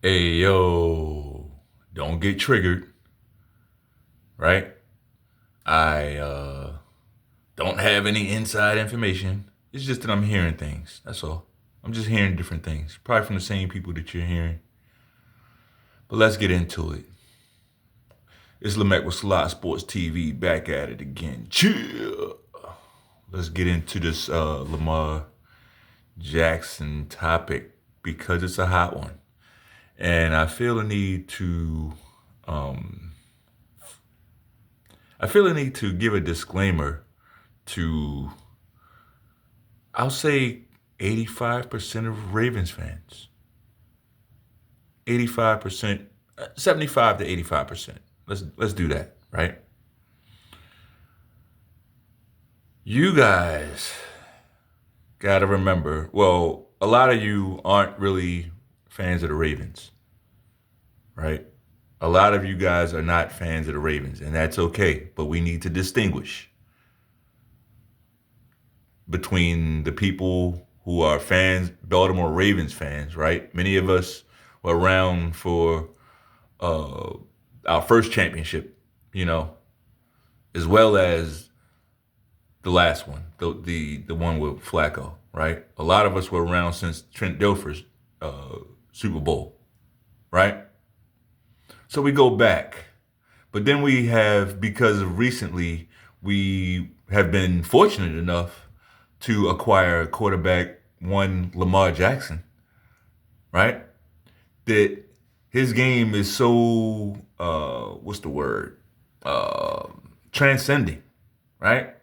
Hey, yo, don't get triggered, right? I don't have any inside information. It's just that I'm hearing things. That's all. I'm just hearing different things, probably from the same people that you're hearing. But let's get into it. It's Lamar with Slot Sports TV back at it again. Chill. Let's get into this Lamar Jackson topic because it's a hot one. And um, I feel a need to give a disclaimer to, I'll say, 85% of Ravens fans. 85%, 75 to 85%. Let's do that, right? You guys got to remember, well, a lot of you aren't really fans of the Ravens, right? A lot of you guys are not fans of the Ravens, and that's okay, but we need to distinguish between the people who are fans, Baltimore Ravens fans, right? Many of us were around for uh, our first championship, you know, as well as the last one, the one with Flacco, right? A lot of us were around since Trent Dilfer's uh, Super Bowl, right? So we go back, but then we have, because of recently, we have been fortunate enough to acquire quarterback one Lamar Jackson, right? That his game is so what's the word? Uh, Transcending, right?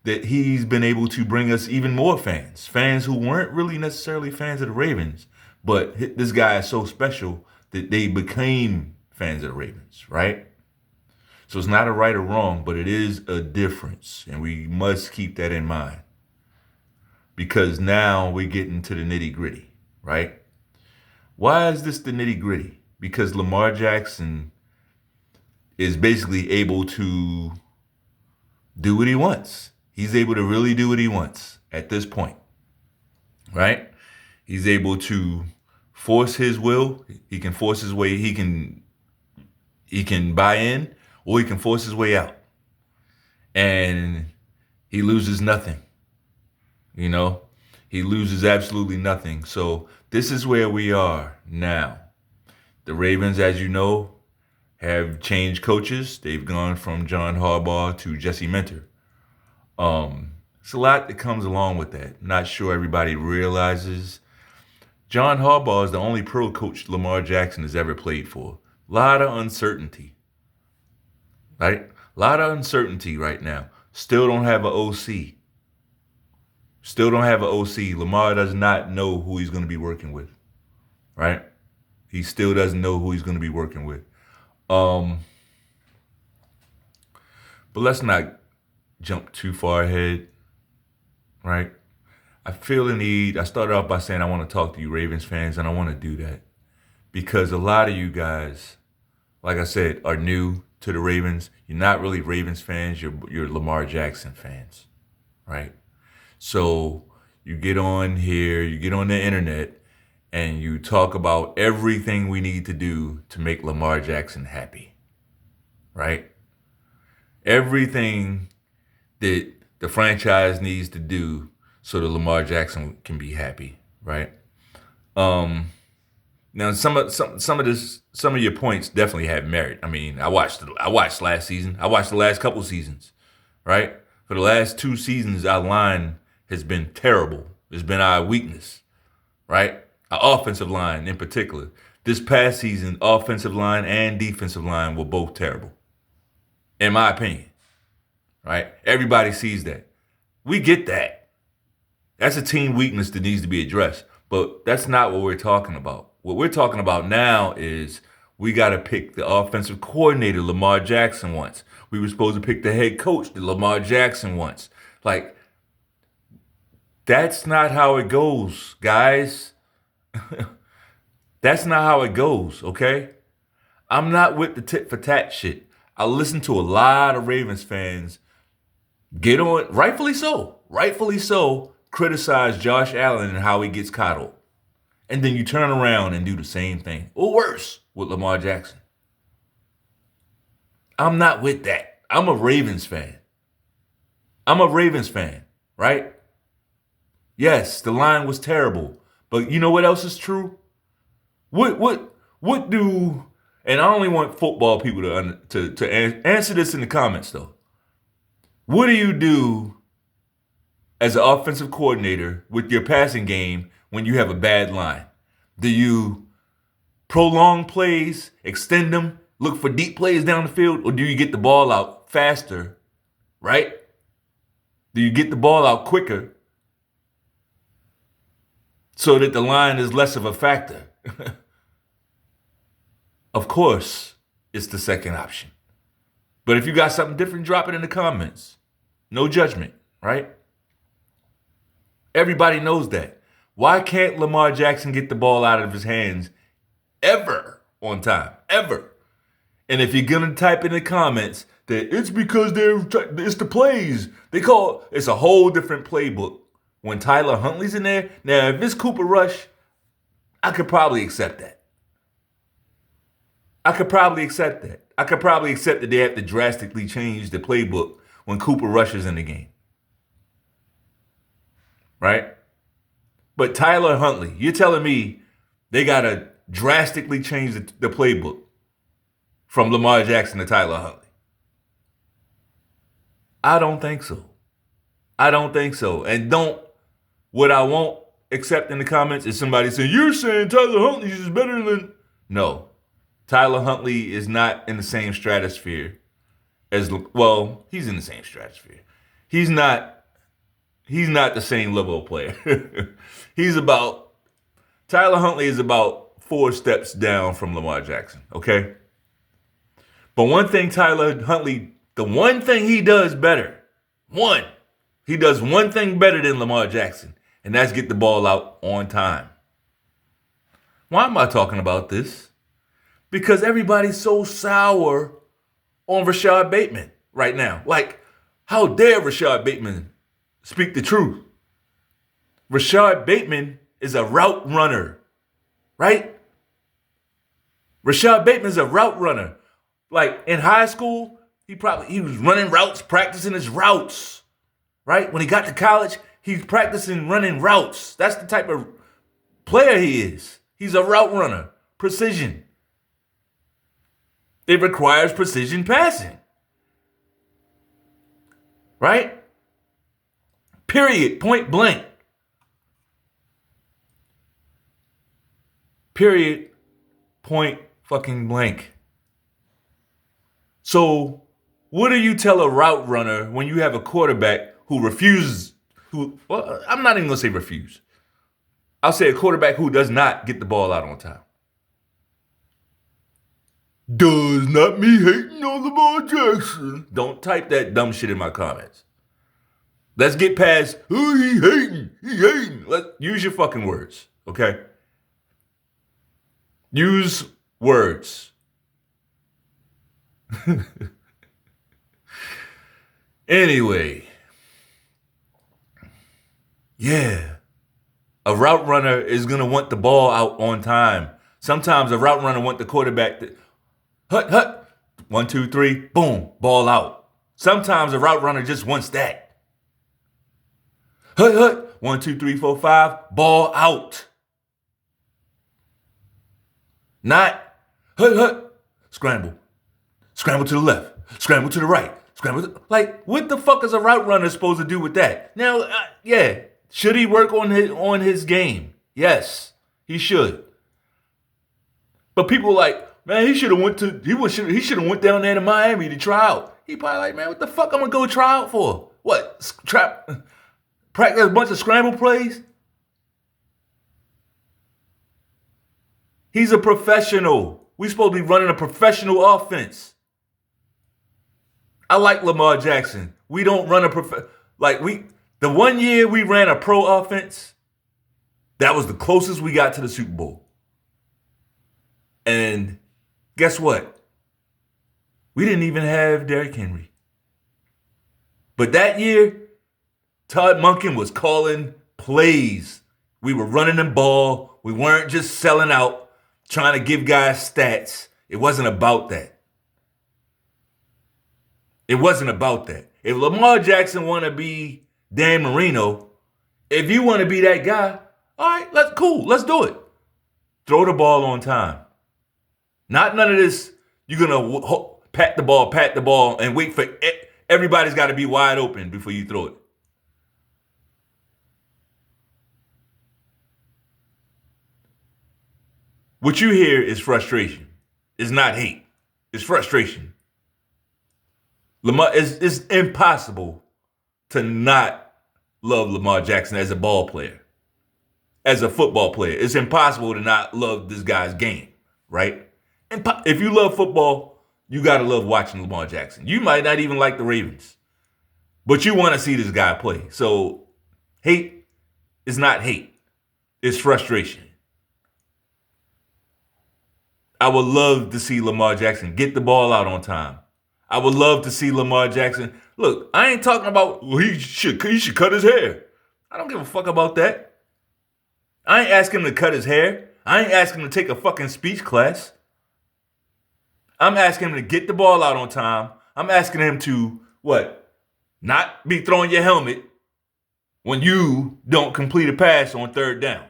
That he's been able to bring us even more fans who weren't really necessarily fans of the Ravens, but this guy is so special that they became fans of the Ravens, right? So it's not a right or wrong, but it is a difference, and we must keep that in mind because now we get into the nitty gritty, right? Why is this the nitty gritty? Because Lamar Jackson is basically able to do what he wants. He's able to really do what he wants at this point, right? He's able to force his will. He can force his way. He can buy in, or he can force his way out, and he loses nothing. You know, he loses absolutely nothing. So this is where we are now. The Ravens, as you know, have changed coaches. They've gone from John Harbaugh to Jesse Minter. It's a lot that comes along with that. Not sure everybody realizes. John Harbaugh is the only pro coach Lamar Jackson has ever played for. A lot of uncertainty, right? A lot of uncertainty right now. Still don't have an OC. Still don't have an OC. Lamar does not know who he's going to be working with, right? He still doesn't know who he's going to be working with. Um, but let's not jump too far ahead, right? I feel the need. I started off by saying I want to talk to you Ravens fans, and I want to do that because a lot of you guys, like I said, are new to the Ravens. You're not really Ravens fans. You're Lamar Jackson fans, right? So you get on here, you get on the internet, and you talk about everything we need to do to make Lamar Jackson happy, right? Everything that the franchise needs to do so that Lamar Jackson can be happy, right? Um, Now some of your points definitely have merit. I mean, I watched last season. I watched the last couple seasons, right? For the last two seasons, our line has been terrible. It's been our weakness, right? Our offensive line in particular. This past season, offensive line and defensive line were both terrible, in my opinion, right? Everybody sees that. We get that. That's a team weakness that needs to be addressed. But that's not what we're talking about. What we're talking about now is we got to pick the offensive coordinator Lamar Jackson wants. We were supposed to pick the head coach that Lamar Jackson wants. Like, that's not how it goes, guys. That's not how it goes, okay? I'm not with the tit for tat shit. I listen to a lot of Ravens fans get on, rightfully so, criticize Josh Allen and how he gets coddled. And then you turn around and do the same thing, or worse, with Lamar Jackson. I'm not with that. I'm a Ravens fan. Right? Yes, the line was terrible. But you know what else is true? What do and I only want football people to answer this in the comments though. What do you do as an offensive coordinator with your passing game when you have a bad line? Do you prolong plays, extend them, look for deep plays down the field, or do you get the ball out faster, right? Do you get the ball out quicker so that the line is less of a factor? Of course, it's the second option. But if you got something different, drop it in the comments. No judgment, right? Everybody knows that. Why can't Lamar Jackson get the ball out of his hands ever on time? Ever. And if you're going to type in the comments that it's because it's the plays, it's a whole different playbook when Tyler Huntley's in there. Now, if it's Cooper Rush, I could probably accept that. I could probably accept that they have to drastically change the playbook when Cooper Rush is in the game. Right? But Tyler Huntley, you're telling me they got to drastically change the playbook from Lamar Jackson to Tyler Huntley? I don't think so. And what I won't accept in the comments is somebody saying, you're saying Tyler Huntley is better than... No. Tyler Huntley is not in the same stratosphere he's in the same stratosphere. He's not the same level of player. Tyler Huntley is about 4 steps down from Lamar Jackson, okay? But the one thing he does better, he does one thing better than Lamar Jackson, and that's get the ball out on time. Why am I talking about this? Because everybody's so sour on Rashad Bateman right now. Like, how dare Rashad Bateman speak the truth? Rashad Bateman is a route runner, right? Rashad Bateman is a route runner. Like, in high school, he was running routes, practicing his routes, right? When he got to college, he's practicing running routes. That's the type of player he is. He's a route runner, precision. It requires precision passing. Right? Period. Point blank. Period. Point fucking blank. So, what do you tell a route runner when you have a quarterback I'm not even going to say refuse. I'll say a quarterback who does not get the ball out on time. Does not me hating on Lamar Jackson. Don't type that dumb shit in my comments. Let's get past, he hating. Let's use your fucking words, okay? Use words. Anyway. Yeah. A route runner is going to want the ball out on time. Sometimes a route runner want the quarterback to... Hut. 1, 2, 3, boom, ball out. Sometimes a route runner just wants that. Hut. 1, 2, 3, 4, 5, ball out. Not hut. Scramble. Scramble to the left. Scramble to the right. Like, what the fuck is a route runner supposed to do with that? Now, should he work on his game? Yes, he should. But people like, man, he should have went down there to Miami to try out. He probably like, man, what the fuck I'm gonna go try out for? What? Practice a bunch of scramble plays? He's a professional. We supposed to be running a professional offense. I like Lamar Jackson. We don't run the 1 year we ran a pro offense, that was the closest we got to the Super Bowl. And guess what? We didn't even have Derrick Henry. But that year, Todd Monken was calling plays. We were running the ball. We weren't just selling out, trying to give guys stats. It wasn't about that. It wasn't about that. If Lamar Jackson want to be Dan Marino, if you want to be that guy, all right, let's do it. Throw the ball on time. Not none of this, you're going to pat the ball, and wait for everybody's got to be wide open before you throw it. What you hear is frustration. It's not hate. It's frustration. Lamar, it's impossible to not love Lamar Jackson as a ball player, as a football player. It's impossible to not love this guy's game, right? If you love football, you got to love watching Lamar Jackson. You might not even like the Ravens, but you want to see this guy play. So hate is not hate. It's frustration. I would love to see Lamar Jackson get the ball out on time. I would love to see Lamar Jackson. Look, I ain't talking about he should cut his hair. I don't give a fuck about that. I ain't asking him to cut his hair. I ain't asking him to take a fucking speech class. I'm asking him to get the ball out on time. I'm asking him to, not be throwing your helmet when you don't complete a pass on third down.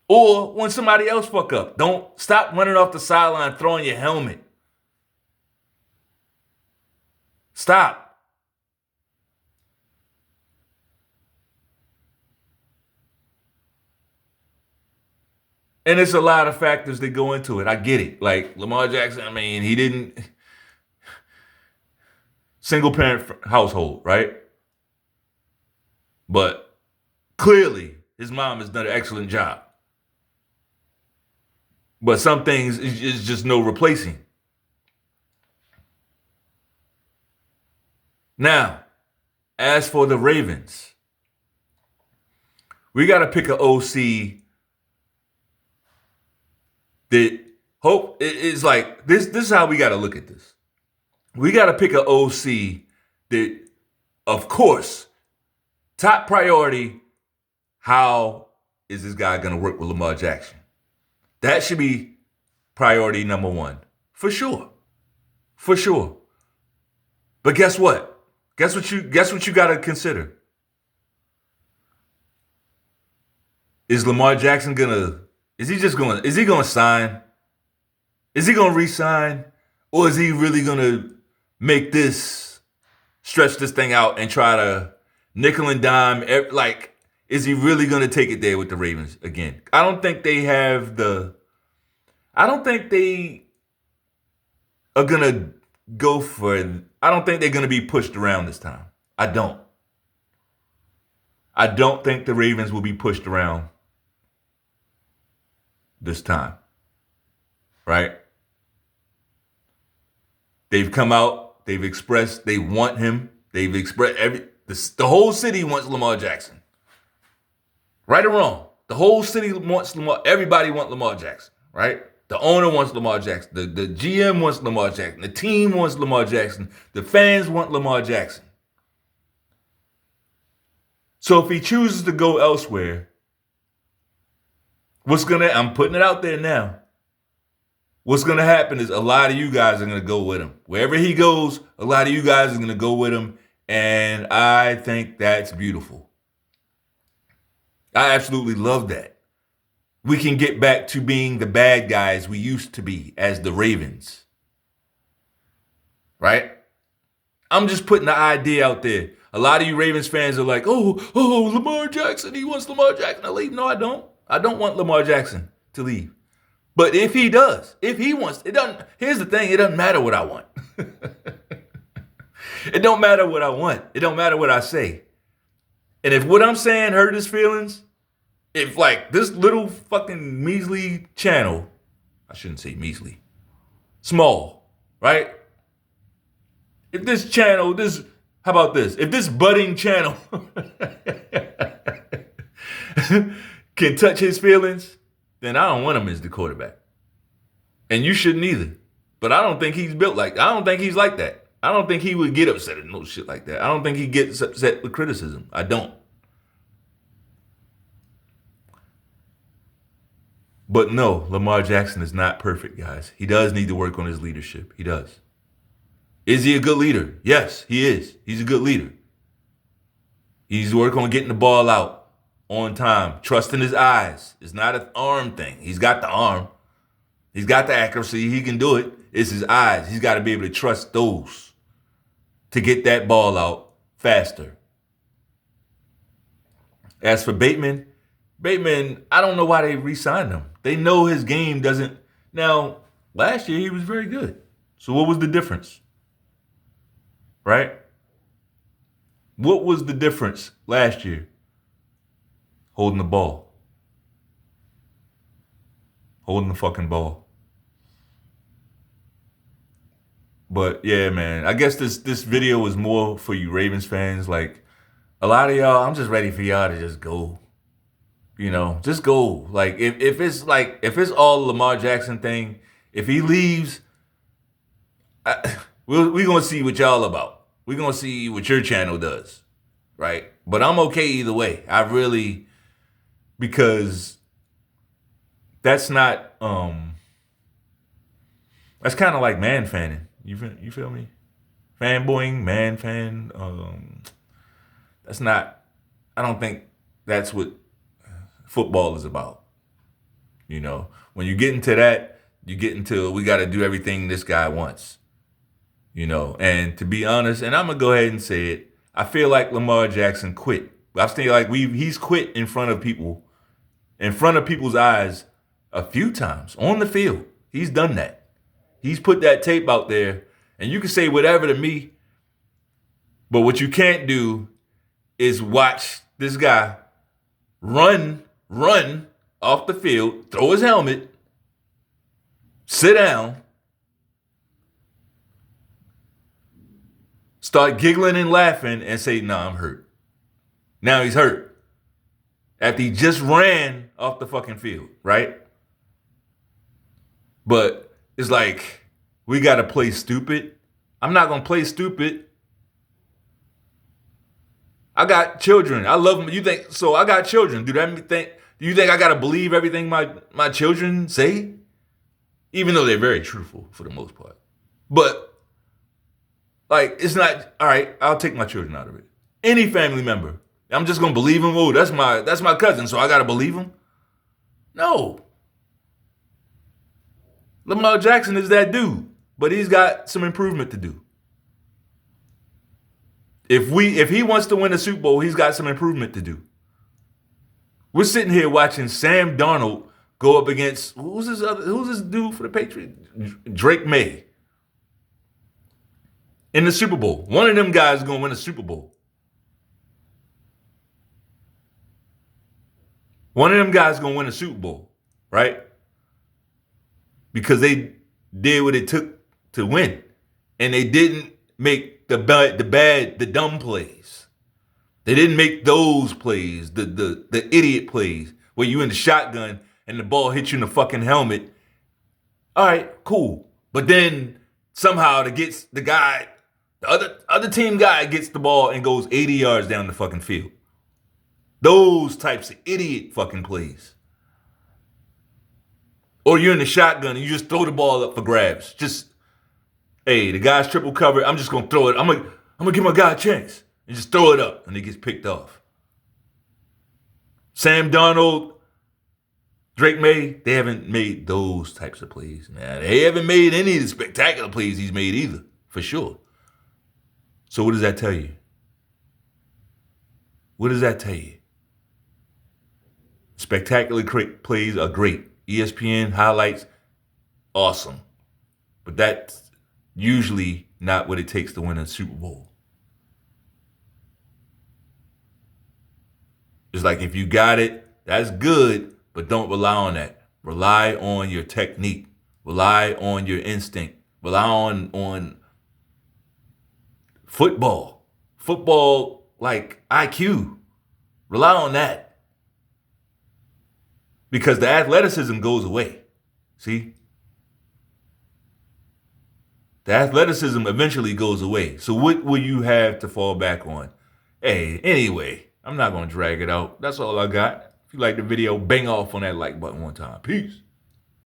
Or when somebody else fuck up. Don't stop running off the sideline throwing your helmet. Stop. And it's a lot of factors that go into it. I get it. Like Lamar Jackson, I mean, he didn't single parent household, right? But clearly his mom has done an excellent job. But some things is just no replacing. Now, as for the Ravens, we got to pick an OC that hope is like this. This is how we got to look at this. We got to pick an OC that, of course, top priority. How is this guy going to work with Lamar Jackson? That should be priority number one, for sure, for sure. But guess what? Guess what you got to consider? Is Lamar Jackson is he going to sign? Is he going to re-sign? Or is he really going to stretch this thing out and try to nickel and dime? Is he really going to take it there with the Ravens again? I don't think they are going to go for it. I don't think they're going to be pushed around this time. I don't think the Ravens will be pushed around this time. Right? They've come out, they've expressed they want him. They've expressed the whole city wants Lamar Jackson. Right or wrong? The whole city wants Lamar. Everybody wants Lamar Jackson, right? The owner wants Lamar Jackson. The GM wants Lamar Jackson. The team wants Lamar Jackson. The fans want Lamar Jackson. So if he chooses to go elsewhere, I'm putting it out there now. What's going to happen is a lot of you guys are going to go with him. Wherever he goes, a lot of you guys are going to go with him. And I think that's beautiful. I absolutely love that. We can get back to being the bad guys we used to be as the Ravens. Right? I'm just putting the idea out there. A lot of you Ravens fans are like, oh, Lamar Jackson, he wants Lamar Jackson to leave. No, I don't. I don't want Lamar Jackson to leave. But if he does, if he wants, here's the thing, it doesn't matter what I want. It don't matter what I want. It don't matter what I say. And if what I'm saying hurt his feelings, if this little fucking measly channel, I shouldn't say measly, small, right? If this channel, how about this? If this budding channel can touch his feelings, then I don't want him as the quarterback. And you shouldn't either. But I don't think he's built I don't think he's like that. I don't think he would get upset at no shit like that. I don't think he gets upset with criticism. I don't. But no, Lamar Jackson is not perfect, guys. He does need to work on his leadership. He does. Is he a good leader? Yes, he is. He's a good leader. He's working on getting the ball out on time, trusting his eyes. It's not an arm thing. He's got the arm. He's got the accuracy. He can do it. It's his eyes. He's got to be able to trust those to get that ball out faster. As for Bateman, I don't know why they re-signed him. They know his game doesn't. Now, last year he was very good. So what was the difference? Right? What was the difference last year? Holding the ball. Holding the fucking ball. But yeah, man, I guess this video was more for you Ravens fans. Like, a lot of y'all, I'm just ready for y'all to just go. You know, just go. Like, if it's all Lamar Jackson thing, if he leaves, we're gonna see what y'all about. We're gonna see what your channel does, right? But I'm okay either way. Because that's not that's kind of like man fanning. You feel me? Fanboying, man fan. That's not. I don't think that's what football is about. You know, when you get into that, you get into we got to do everything this guy wants. You know, and to be honest, and I'm gonna go ahead and say it, I feel like Lamar Jackson quit. I feel like he's quit in front of people, in front of people's eyes, a few times on the field. He's done that. He's put that tape out there, and you can say whatever to me, but what you can't do is watch this guy run off the field, throw his helmet, sit down, start giggling and laughing and say, "Nah, I'm hurt." Now he's hurt. After he just ran off the fucking field, right? But it's like, we got to play stupid. I'm not going to play stupid. I got children. I love them. You think, so I got children. Do you think I got to believe everything my children say? Even though they're very truthful for the most part. But, like, it's not, all right, I'll take my children out of it. Any family member, I'm just going to believe him. Oh, that's my cousin, so I got to believe him? No. Lamar Jackson is that dude, but he's got some improvement to do. If he wants to win a Super Bowl, he's got some improvement to do. We're sitting here watching Sam Darnold go up against who's this dude for the Patriots? Drake May. In the Super Bowl. One of them guys is going to win a Super Bowl. One of them guys is going to win a Super Bowl, right? Because they did what it took to win. And they didn't make the dumb plays. They didn't make those plays, the idiot plays, where you in the shotgun and the ball hits you in the fucking helmet. All right, cool. But then somehow the other team guy gets the ball and goes 80 yards down the fucking field. Those types of idiot fucking plays. Or you're in the shotgun and you just throw the ball up for grabs. Just, hey, the guy's triple covered. I'm just going to throw it. I'm gonna give my guy a chance. And just throw it up and it gets picked off. Sam Darnold, Drake May, they haven't made those types of plays. Now, they haven't made any of the spectacular plays he's made either, for sure. So what does that tell you? What does that tell you? Spectacular plays are great. ESPN highlights, awesome. But that's usually not what it takes to win a Super Bowl. It's like, if you got it, that's good, but don't rely on that. Rely on your technique. Rely on your instinct. Rely on football. Football, like IQ. Rely on that. Because the athleticism goes away. See? The athleticism eventually goes away. So what will you have to fall back on? Hey, anyway, I'm not going to drag it out. That's all I got. If you like the video, bang off on that like button one time. Peace.